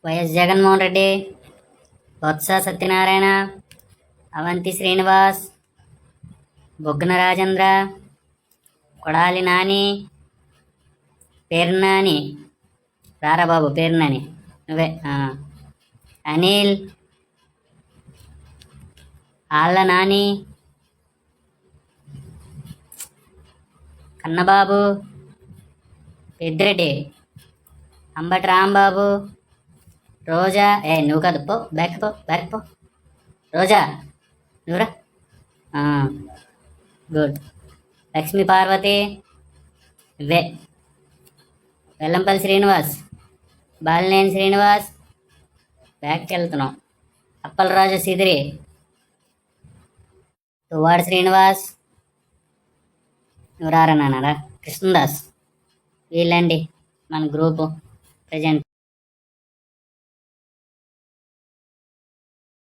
YS Jaganmohan Reddy, Botsa Satyanarayana, Avanthi Srinivas, Buggana Rajendra, Kodali Nani, Perni Nani, రారా బాబు పేర్నాని నువ్వే, అనిల్, ఆళ్ళ నాని, కన్నబాబు, పెద్దిరెడ్డి, అంబటి రాంబాబు, రోజా, నువ్వు కాదు, పో బ్యాక్ పో రోజా నువ్వురా, గుడ్, లక్ష్మీ పార్వతి, ఇవే, వెల్లంపల్లి శ్రీనివాస్, బాలినేని శ్రీనివాస్, బ్యాక్కి వెళ్తున్నాం, అప్పలరాజు సిదిరి, తువ్వాడ శ్రీనివాస్, నువ్వు రారా నాన్నరా, కృష్ణదాస్, వీళ్ళండి మన గ్రూపు ప్రజెంట్.